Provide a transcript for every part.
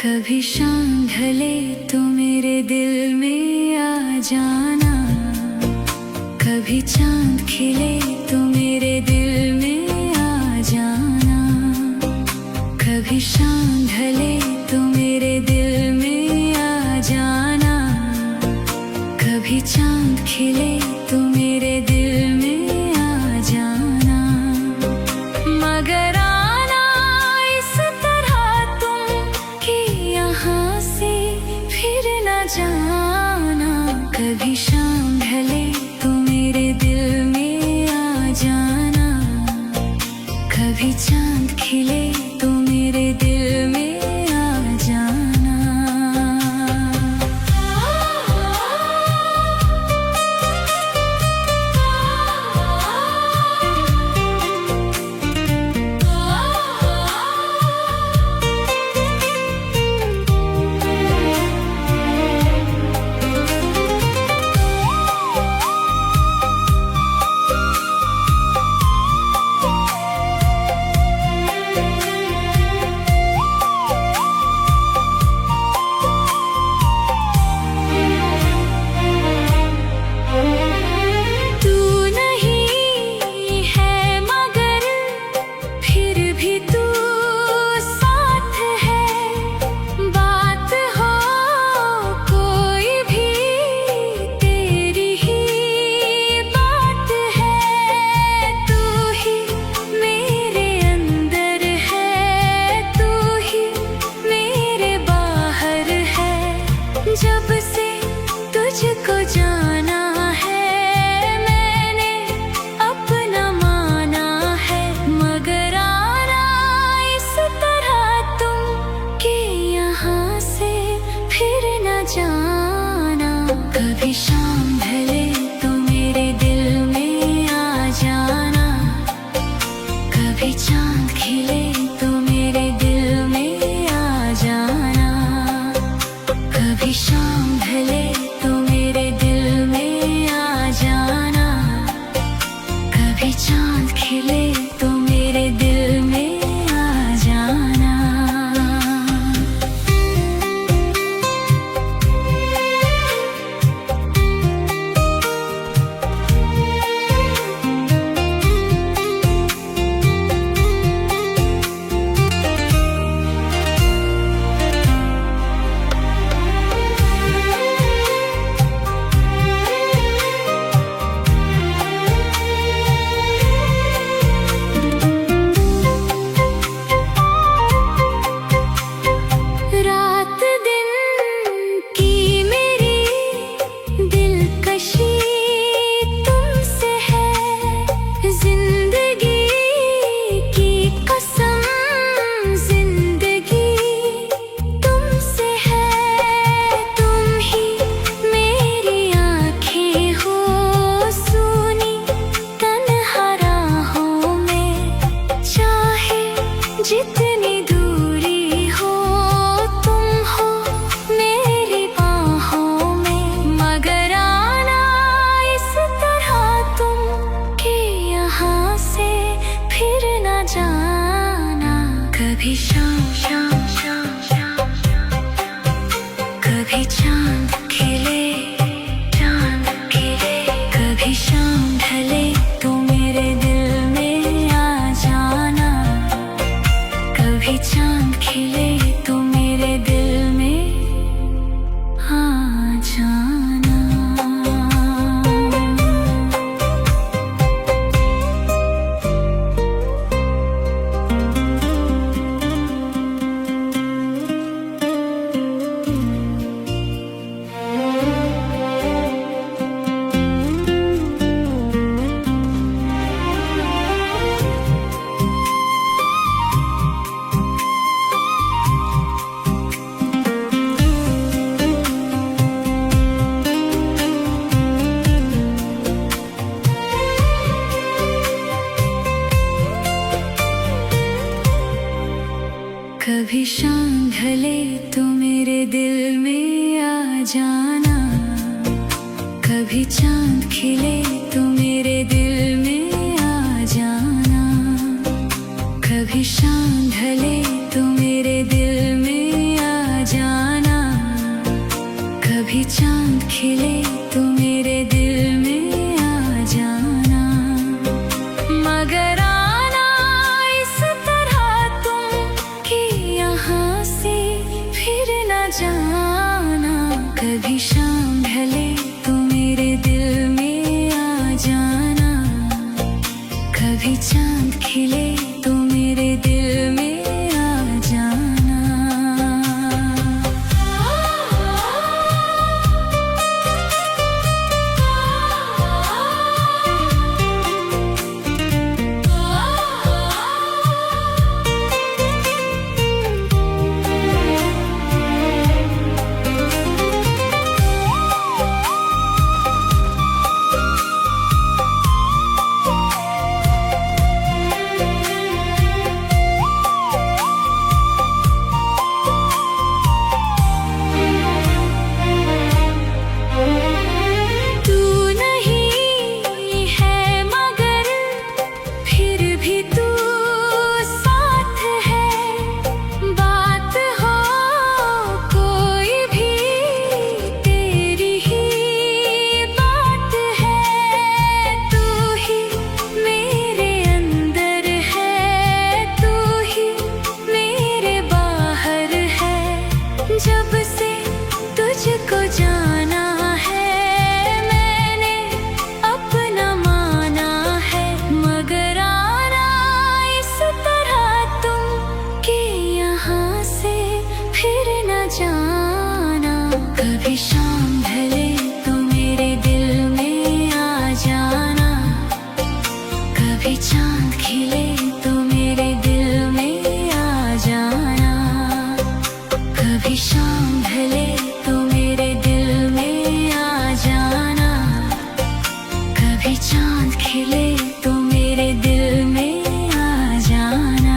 कभी शाम ढले तो मेरे दिल में आ जाना, कभी चांद खिले तो मेरे दिल में आ जाना। कभी शाम ढले तो मेरे दिल में आ जाना, कभी चांद खिले तो मेरे दिल में आ जाना। मगर आना इस तरह तुम कि यहाँ से फिर न जाना। कभी शाम ढले तो मेरे दिल में आ जाना, कभी चांद खिले तो मेरे दिल में आ जाना। जब से तुझको जाना है मैंने अपना माना है। मगर आना इस तरह तुम कि यहाँ से फिर न जाना। कभी शाम ढले तो मेरे दिल में आ जाना, कभी चांद खिले तो मेरे दिल में आ जाना। कभी शाम ढले तो मेरे दिल में आ जाना, कभी चांद खिले तो मेरे दिल में आ जाना। जितनी दूरी हो तुम हो मेरी बाहों में। मगर आना इस तरह तुम कि यहाँ से फिर न जाना। कभी शाम शाम शाम शाम कभी चांद खिले चांद खिले, कभी शाम ढले तो मेरे दिल में आ जाना, कभी चांद खिले तो मेरे दिल में आ जाना। कभी शाम ढले तो मेरे दिल में आ जाना, कभी चांद खिले तो मेरे दिल में आ जाना। कभी शाम ढले तो मेरे दिल में आ खिले तो मेरे दिल में आ जाना, मगर आना इस तरह तुम कि यहाँ से फिर न जाना। कभी शाम ढले तो मेरे दिल में आ जाना, कभी चांद खिले तो मेरे दिल में आ जाना। जब से तुझको जाना है मैंने अपना माना है, मगर आना इस तरह तुम कि यहाँ से फिर न जाना। कभी शाम ढले तो मेरे दिल में आ जाना, कभी चांद खिले तो मेरे दिल में आ जाना, कभी शाम ढले तो मेरे दिल में आ जाना, कभी चांद खिले तो मेरे दिल में आ जाना।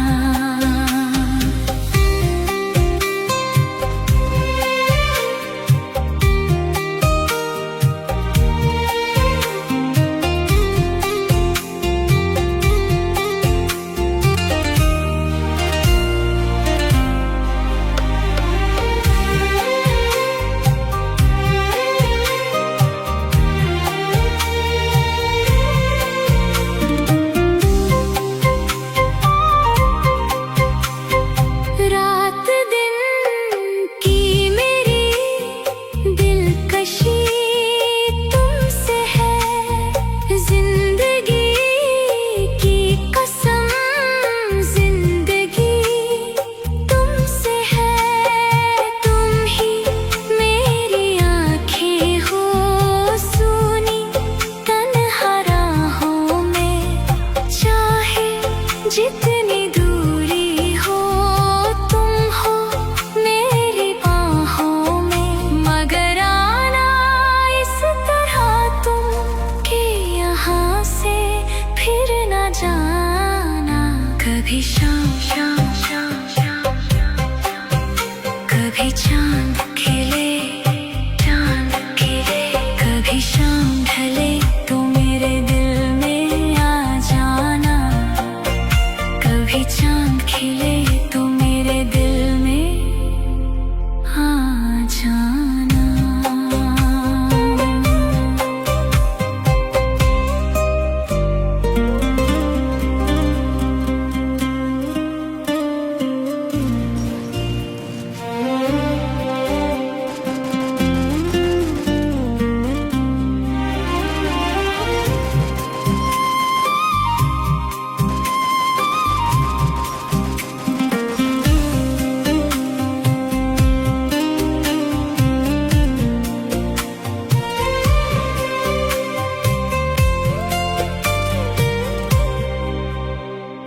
जितनी दूरी हो तुम हो मेरी बाहों में, मगर आना इस तरह तुम कि यहाँ से फिर न जाना। कभी शाम शाम शाम शाम कभी चांद खिले चांद खिले, कभी शाम ढले तो मेरे दिल में आ जाना, कभी चांद खिले तो मेरे दिल में आ जाना।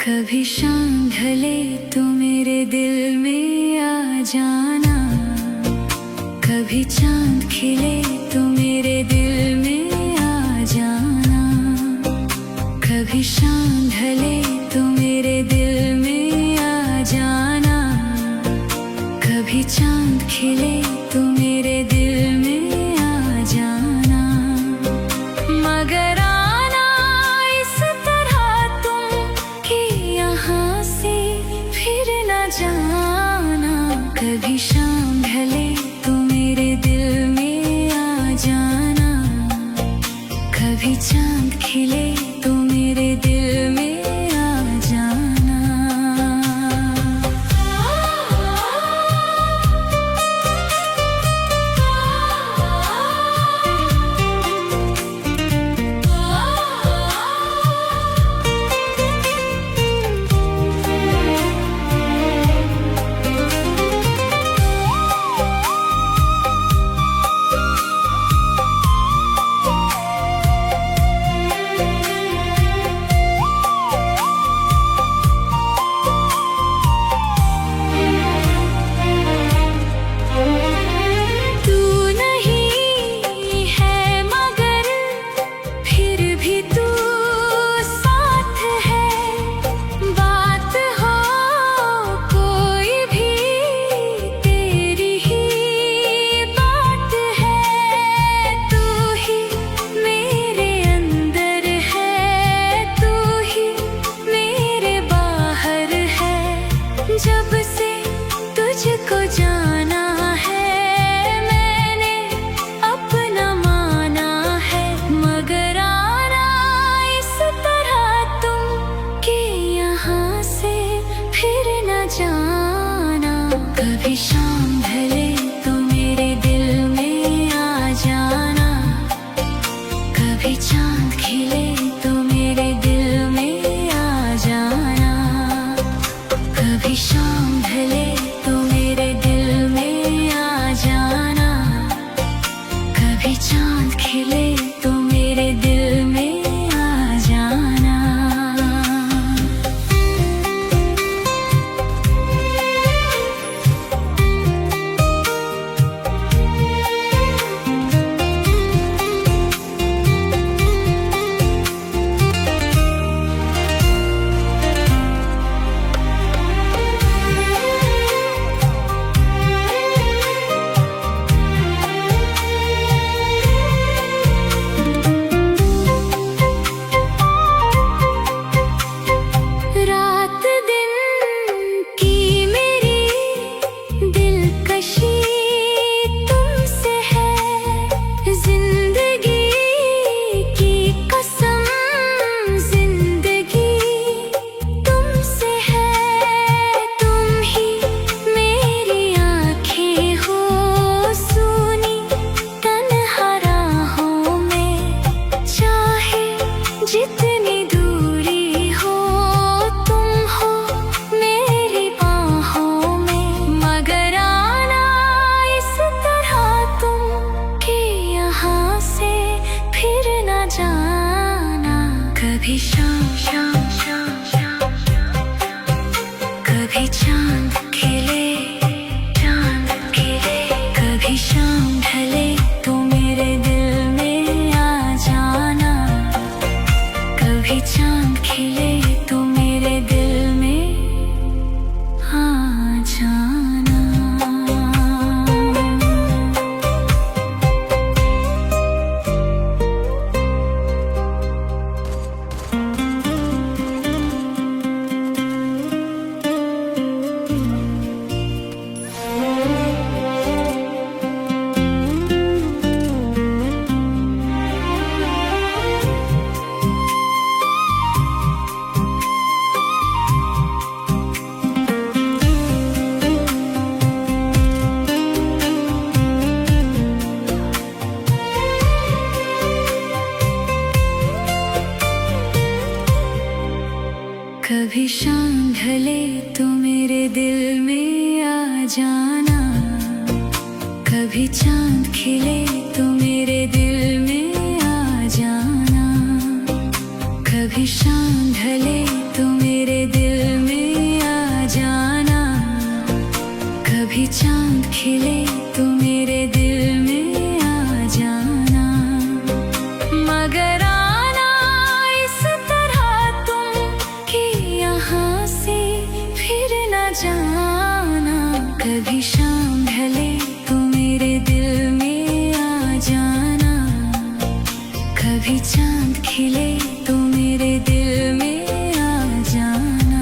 कभी शाम ढले तो मेरे दिल में आ जाना, कभी चांद खिले तो मेरे दिल में आ जाना, कभी शाम ढले तो मेरे दिल में आ जाना, कभी चांद खिले तो मेरे दिल में आ जाना, मगर आना इस तरह तुम कि यहाँ से फिर न जाना। कभी शाम ढले तो मेरे दिल में आ जाना। कभी चांद खिले तो मेरे दिल में आ जाना। जब से तुझको जाना है मैंने अपना माना है, मगर आना इस तरह तुम कि यहाँ से फिर न जाना। कभी शाम ढले तो मेरे दिल में आ जाना, कभी चांद खिले तो मेरे दिल में आ जाना, कभी शाम ढले तो मेरे दिल में आ जाना, कभी चांद खिले तो मेरे दिल में आ जाना। जितनी दूरी हो तुम हो मेरी बाहों में, मगर आना इस तरह तुम कि यहाँ से फिर न जाना। कभी शाम शाम शाम शाम कभी चांद खिले कभी शाम ढले तो मेरे दिल में आ जाना, कभी चांद खिले तो मेरे दिल में आ जाना। कभी शाम ढले तो मेरे दिल में आ जाना, कभी चांद खिले तो मेरे दिल में आ जाना, कभी शाम ढले तो मेरे दिल में आ जाना, कभी चांद खिले तो मेरे दिल में आ जाना, मगर आना इस तरह तुम कि यहाँ से फिर न जाना। कभी शाम ढले तो मेरे दिल में आ जाना, कभी चांद खिले तो मेरे दिल में आ जाना।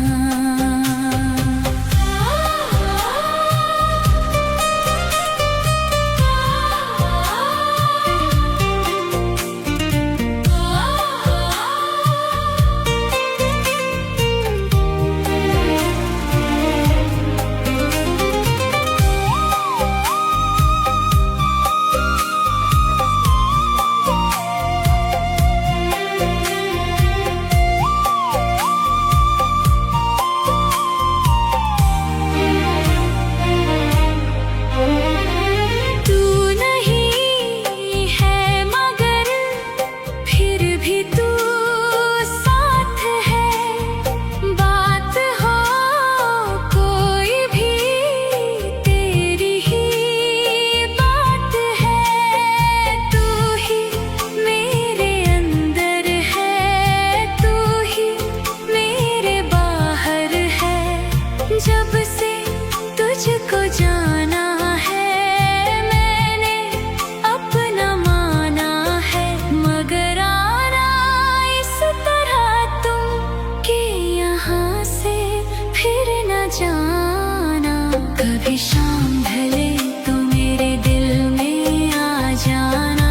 कभी शाम ढले तो मेरे दिल में आ जाना,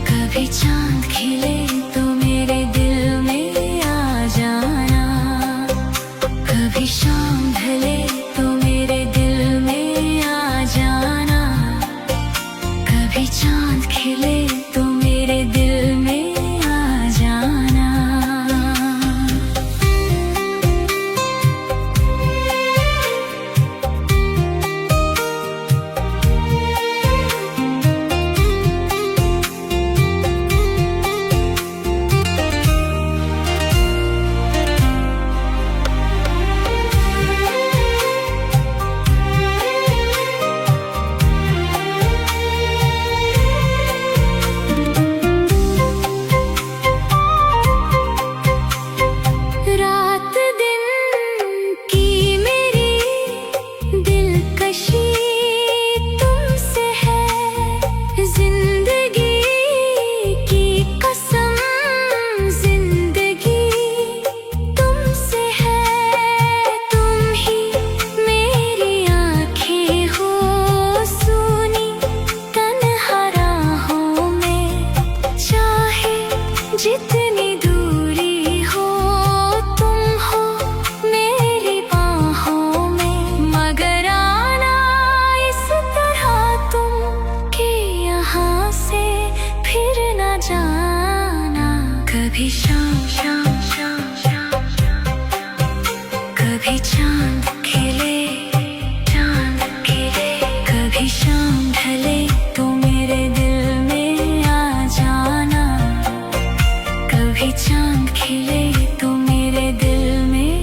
कभी चांद खिले तो मेरे दिल में आ जाना, कभी शाम ढले तो मेरे दिल में आ जाना, कभी चांद खिले तो मेरे दिल में आ जाना। रात दिन की मेरी दिलकशी तुमसे है, जिंदगी की कसम जिंदगी तुमसे है, तुम ही मेरी आँखें हो सुनी तन्हा राहों में, चाहे जितनी दूरी हो तुम हो मेरी बाहों में, मगर आना इस तरह तुम कि यहाँ से फिर न जाना, कभी शाम शाम शाम शाम कभी चांद खिले चांद खिले, कभी शाम ढले तो मेरे दिल में आ जाना, कभी चांद खिले तो मेरे दिल में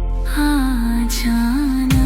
आ जाना।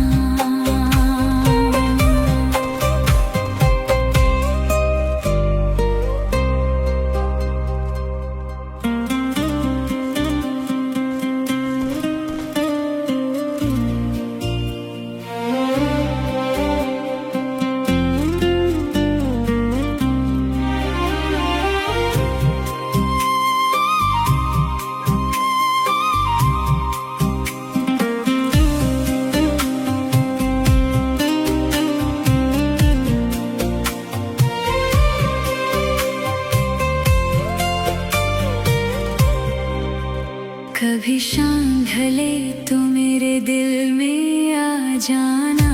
कभी शाम ढले तो मेरे दिल में आ जाना,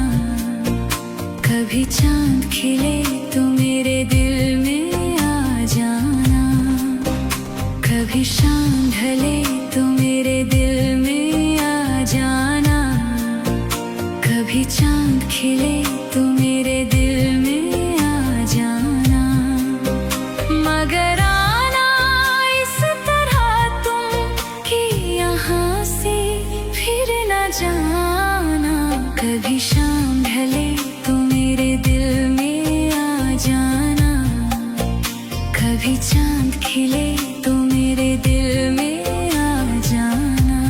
कभी चांद खिले तो मेरे दिल में आ जाना, कभी शाम ढले तो मेरे दिल में आ जाना, कभी चांद खिले तो मेरे दिल में आ जाना, मगर आना इस तरह तुम कि यहाँ से फिर न जाना, कभी शाम ढले तो मेरे दिल में आ जाना, कभी चांद खिले तो मेरे दिल में आ जाना।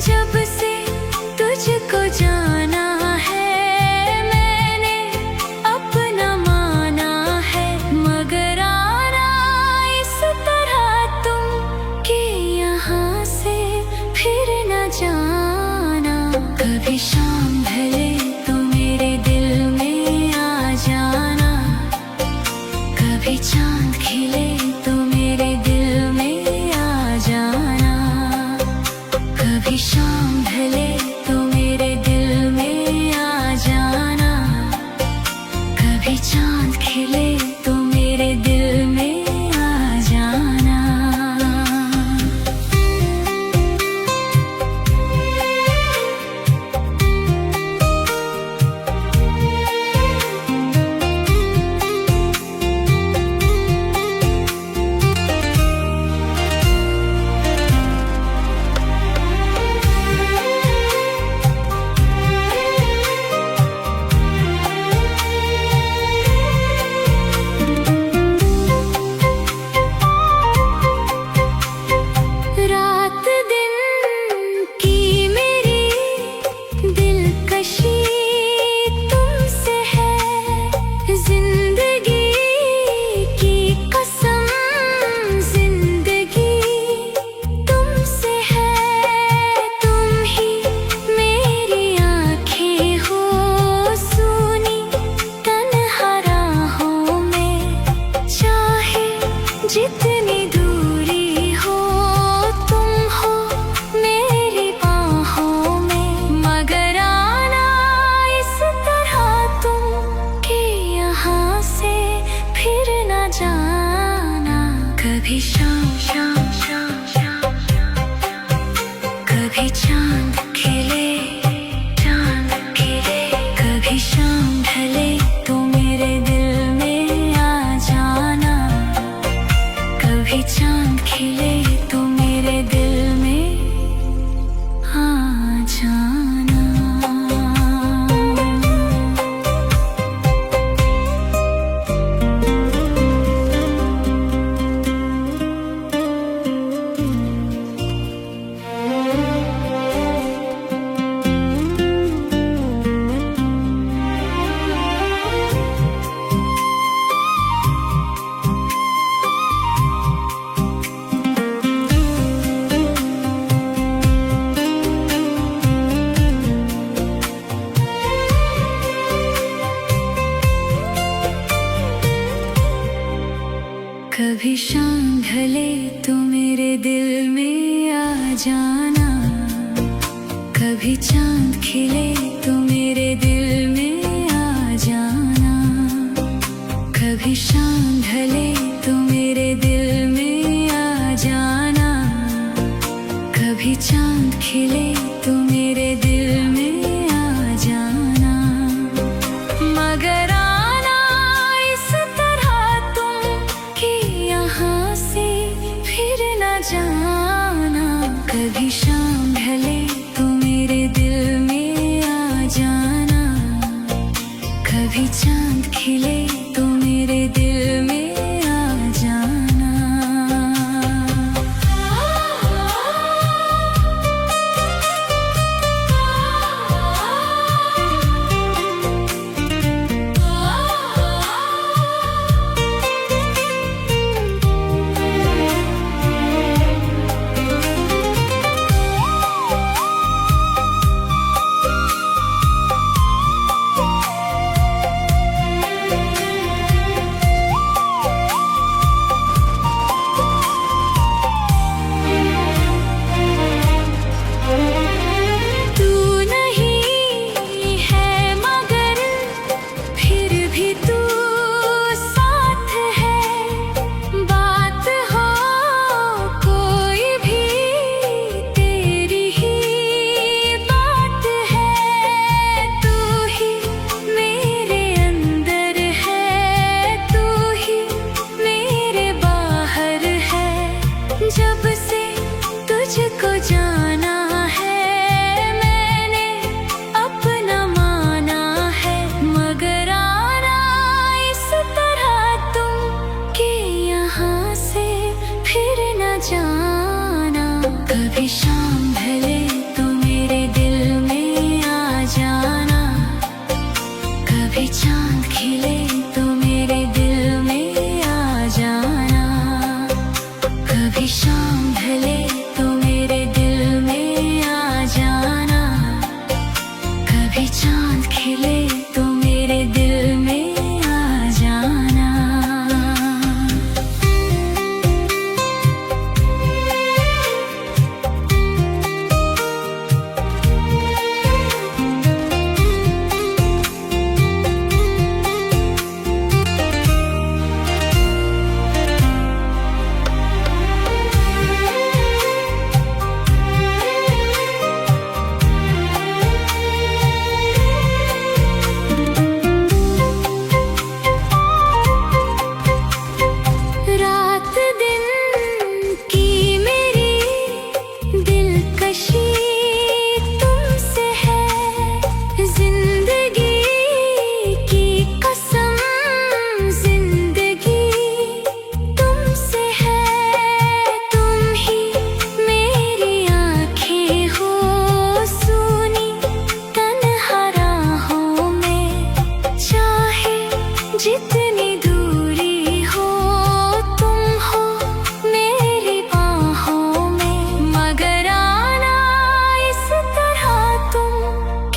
जब से तुझको जाना है मैंने अपना माना है, मगर आना इस तरह तुम कि यहाँ से फिर न जाना, कभी शाम ढले तो मेरे दिल में आ जाना, कभी चांद खिले तो मेरे दिल में आ जाना, कभी शाम ढले तो मेरे कभी चांद खिले तो मेरे दिल में आ जाना, कभी शाम ढले तो मेरे दिल में आ जाना, कभी चांद खिले तो मेरे दिल में आ जाना। मगर आना इस तरह तुम कि यहाँ से फिर न जाना, कभी शाम ढले तो मेरे दिल में आ जाना, कभी चांद खिले तो मेरे दिल में आ जाना। जब से तुझको जाना है मैंने अपना माना है, मगर आना इस तरह तुम कि यहाँ से फिर न जाना, कभी शाम ढले तो मेरे दिल में आ जाना, कभी चांद खिले तो मेरे दिल में आ जाना, कभी शाम ढले तो मेरे दिल में आ जाना, कभी चांद खिले तो मेरे दिल में आ जाना। जितनी दूरी हो तुम हो मेरी बाहों में, मगर आना इस तरह तुम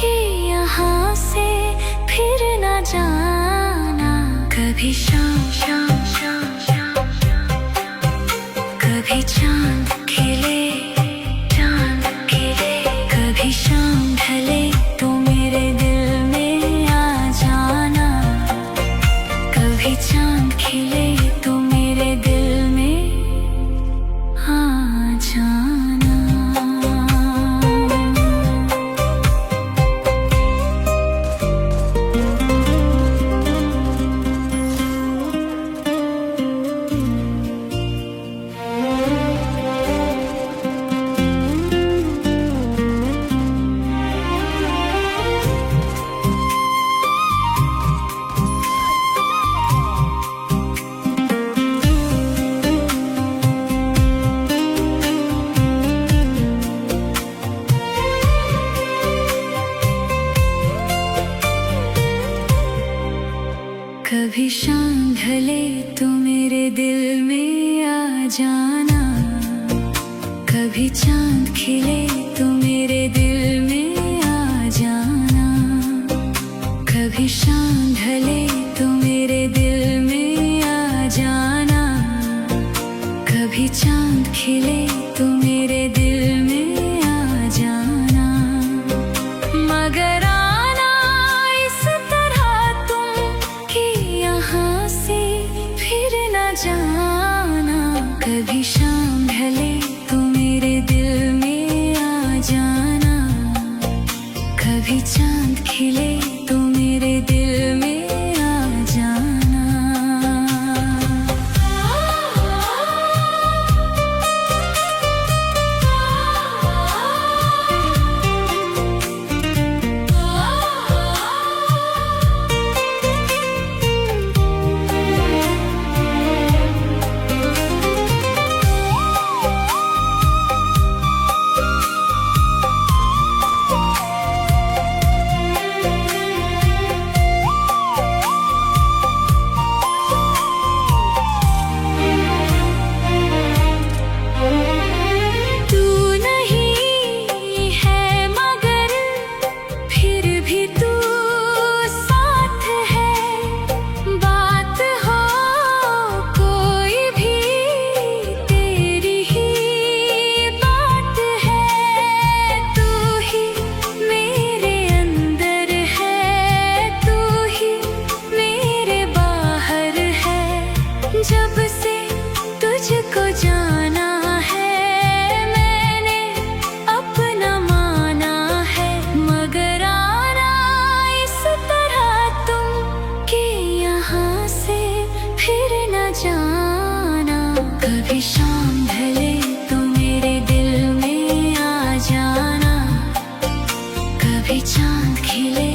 कि यहाँ से फिर न जाना, कभी शाम शाम शाम शाम कभी चांद खिले कभी शाम ढले तो मेरे दिल में आ जाना, कभी चांद खिले तो मेरे दिल में आ जाना। कभी शाम ढले तो मेरे दिल में आ जाना, कभी चांद खिले तो मेरे दिल में आ जाना, कभी शाम ढले तो मेरे दिल में आ जाना, कभी चांद खिले तो मेरे दिल में आ जाना। कभी शाम ढले तो मेरे दिल में आ जाना, कभी चांद खिले तो मेरे दिल में आ जाना। जब से तुझको जाना है मैंने अपना माना है, मगर आना इस तरह तुम कि यहाँ से फिर न जाना। कभी शाम ढले तो मेरे दिल में आ जाना, कभी चांद खिले